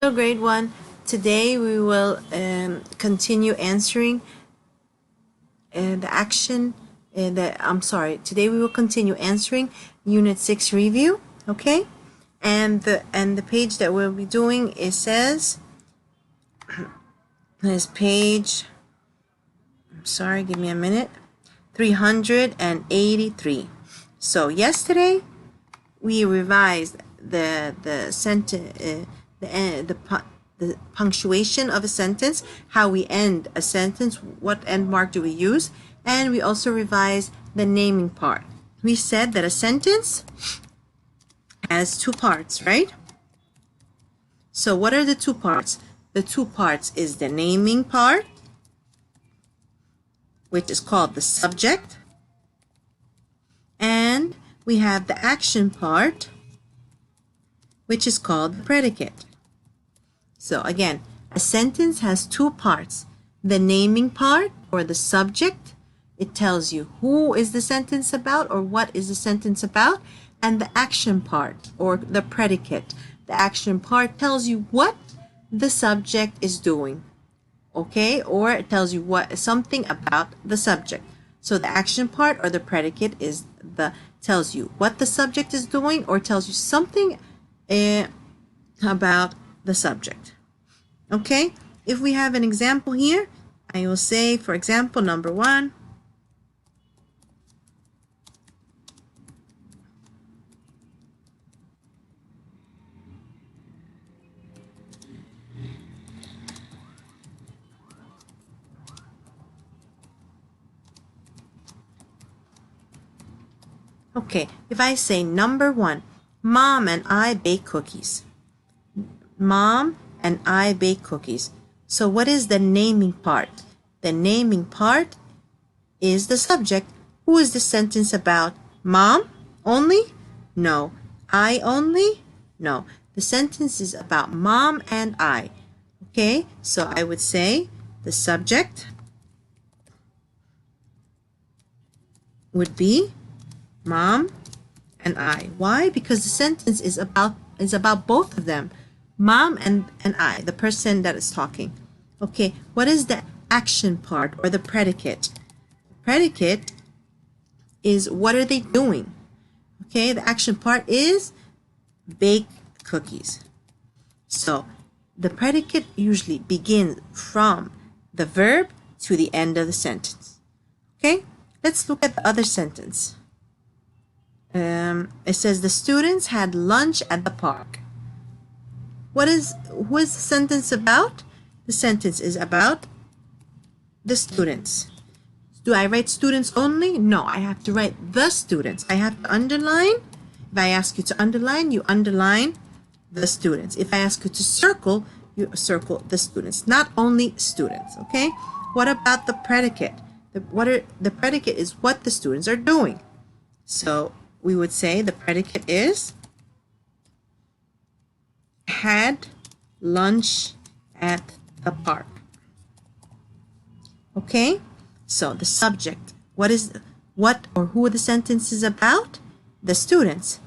Hello, grade 1. Today we will continue answering today we will continue answering Unit 6 review, okay? And the page that we'll be doing, it says, this page, give me a minute, 383. So yesterday we revised the sentence, the punctuation of a sentence, how we end a sentence, what end mark do we use, and we also revised the naming part. We said that a sentence has two parts, right? So what are the two parts? The two parts is the naming part, which is called the subject, and we have the action part, which is called the predicate. So again, a sentence has two parts. The naming part, or the subject, it tells you who is the sentence about or what is the sentence about, and the action part, or the predicate. The action part tells you what the subject is doing, okay? Or it tells you something about the subject. So the action part or the predicate tells you what the subject is doing, or tells you something about the subject. Okay, if we have an example here, I will say, for example, number 1. Okay, if I say number 1, Mom and I bake cookies. Mom and I bake cookies. So what is the naming part? The naming part is the subject. Who is the sentence about? Mom only? No. I only? No. The sentence is about Mom and I. Okay, so I would say the subject would be Mom and I. Why? Because the sentence is about both of them. Mom and I, the person that is talking. Okay, what is the action part or the predicate? Predicate is what are they doing? Okay, the action part is bake cookies. So the predicate usually begins from the verb to the end of the sentence. Okay, let's look at the other sentence. It says the students had lunch at the park. Who is the sentence about? The sentence is about the students. Do I write students only? No, I have to write the students. I have to underline. If I ask you to underline, you underline the students. If I ask you to circle, you circle the students, not only students, okay? What about the predicate? The predicate is what the students are doing. So we would say the predicate is had lunch at the park. Okay, so the subject, what or who the sentence is about? The students.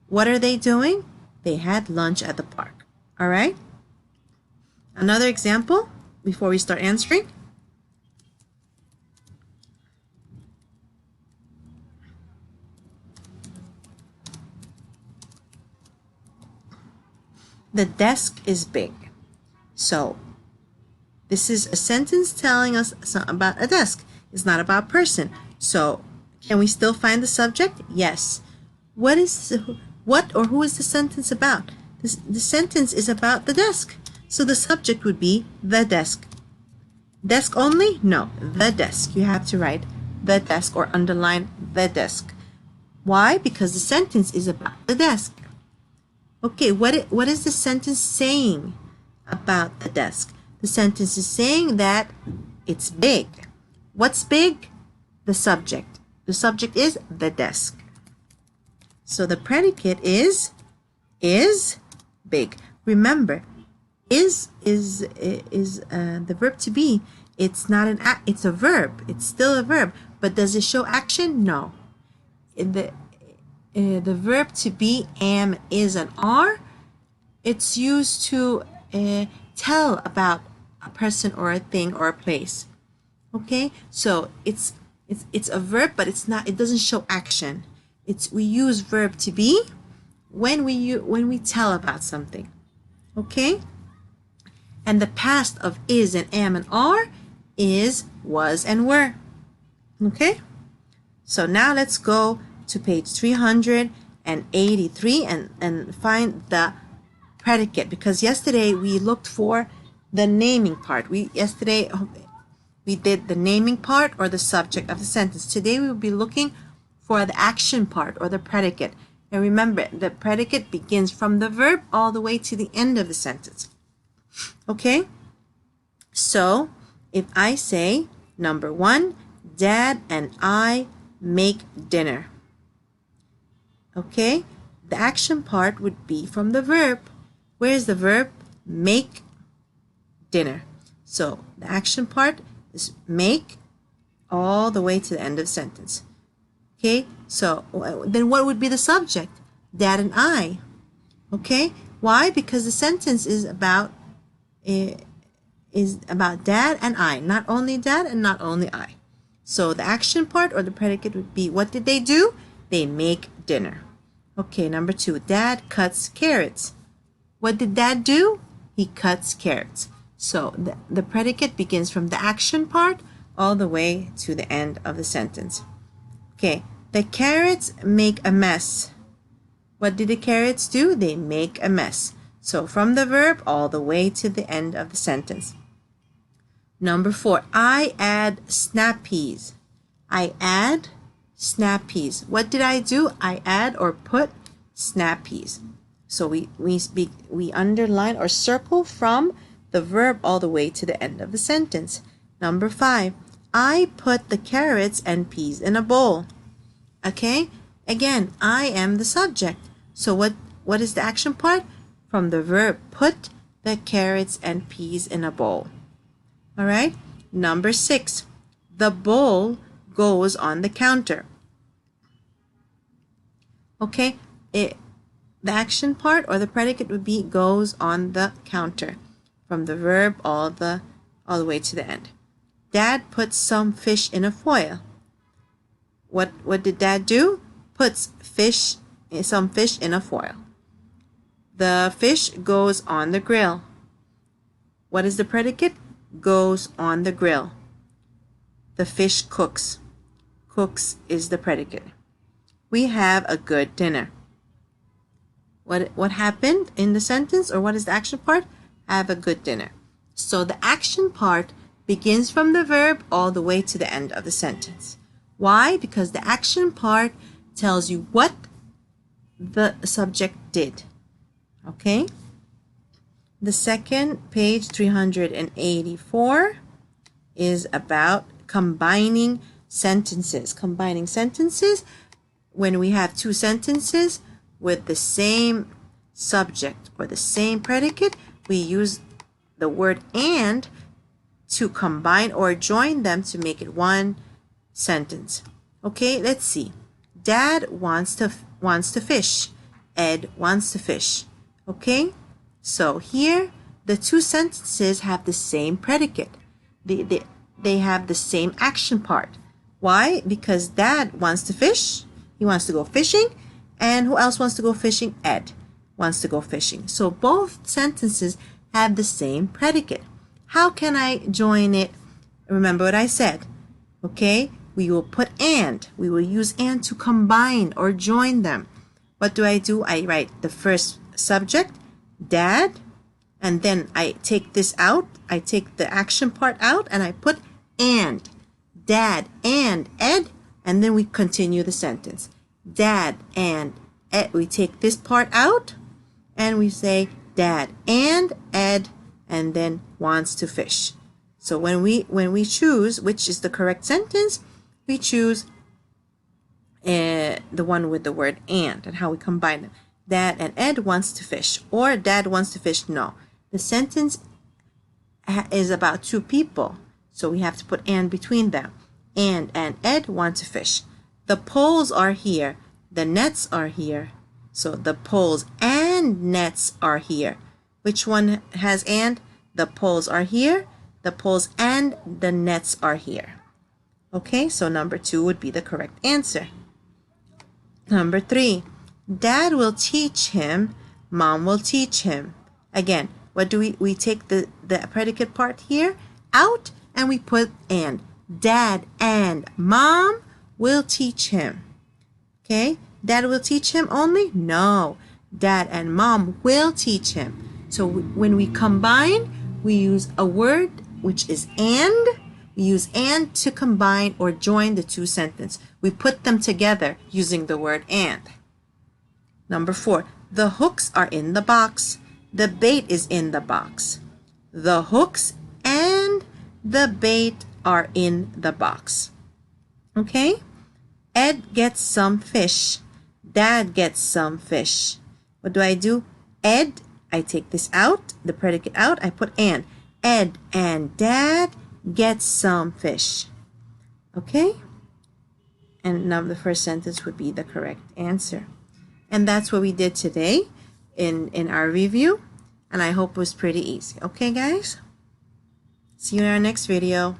What are they doing? They had lunch at the park. All right, another example before we start answering. The desk is big. So this is a sentence telling us about a desk. It's not about a person. So can we still find the subject? Yes. What or who is the sentence about? The sentence is about the desk. So the subject would be the desk. Desk only? No, the desk. You have to write the desk or underline the desk. Why? Because the sentence is about the desk. Okay, what is the sentence saying about the desk? The sentence is saying that it's big. What's big? The subject. The subject is the desk. So the predicate is big. Remember, is the verb to be. It's not it's a verb. It's still a verb. But does it show action? No. The verb to be, am, is, and are, it's used to tell about a person or a thing or a place. Okay, so it's a verb, but it doesn't show action. We use verb to be when we tell about something. Okay, and the past of is and am and are is, was, and were. Okay, so now let's go to page 383 and find the predicate, because yesterday we looked for the naming part. Yesterday we did the naming part or the subject of the sentence. Today we will be looking for the action part or the predicate. And remember, the predicate begins from the verb all the way to the end of the sentence. Okay? So, if I say, number 1, Dad and I make dinner. Okay? The action part would be from the verb. Where is the verb? Make dinner. So, the action part is make all the way to the end of the sentence. Okay, so then what would be the subject? Dad and I. Okay, why? Because the sentence is about Dad and I, not only Dad and not only I. So the action part or the predicate would be, what did they do? They make dinner. Okay, number 2, Dad cuts carrots. What did Dad do? He cuts carrots. So the predicate begins from the action part all the way to the end of the sentence. Okay, the carrots make a mess. What did the carrots do? They make a mess. So from the verb all the way to the end of the sentence. Number 4, I add snap peas. I add snap peas. What did I do? I add or put snap peas. So we underline or circle from the verb all the way to the end of the sentence. Number 5, I put the carrots and peas in a bowl. Okay, again, I am the subject. So what is the action part? From the verb, put the carrots and peas in a bowl. All right, number 6, the bowl goes on the counter. Okay, the action part or the predicate would be goes on the counter. From the verb all the way to the end. Dad puts some fish in a foil. What did Dad do? Puts some fish in a foil. The fish goes on the grill. What is the predicate? Goes on the grill. The fish cooks. Cooks is the predicate. We have a good dinner. What happened in the sentence, or what is the action part? Have a good dinner. So the action part begins from the verb all the way to the end of the sentence. Why? Because the action part tells you what the subject did. Okay? The second, page 384, is about combining sentences. Combining sentences when we have two sentences with the same subject or the same predicate, we use the word and to combine or join them to make it one sentence. Okay, let's see. Dad wants to fish. Ed wants to fish. Okay, so here the two sentences have the same predicate. They have the same action part. Why? Because Dad wants to fish. He wants to go fishing. And who else wants to go fishing? Ed wants to go fishing. So both sentences have the same predicate. How can I join it? Remember what I said. Okay, we will put and. We will use and to combine or join them. What do? I write the first subject, Dad, and then I take this out. I take the action part out and I put and. Dad and Ed, and then we continue the sentence. Dad and Ed. We take this part out and we say Dad and Ed, and then wants to fish. So when we choose which is the correct sentence, we choose the one with the word and how we combine them. Dad and Ed wants to fish, or Dad wants to fish. No, the sentence is about two people, so we have to put and between them. And Ed want to fish. The poles are here. The nets are here. So the poles and nets are here. Which one has and? The poles are here. The poles and the nets are here. Okay, so number 2 would be the correct answer. Number 3, Dad will teach him, Mom will teach him. Again, what do we take the predicate part here out and we put and. Dad and Mom will teach him. Okay, Dad will teach him only? No, Dad and Mom will teach him. So when we combine, we use a word which is and. We use and to combine or join the two sentences. We put them together using the word and. Number 4, the hooks are in the box. The bait is in the box. The hooks and the bait are in the box. Okay? Ed gets some fish. Dad gets some fish. What do? Ed, I take this out, the predicate out, I put and. Ed and Dad get some fish. Okay? And now the first sentence would be the correct answer. And that's what we did today in our review. And I hope it was pretty easy. Okay, guys? See you in our next video.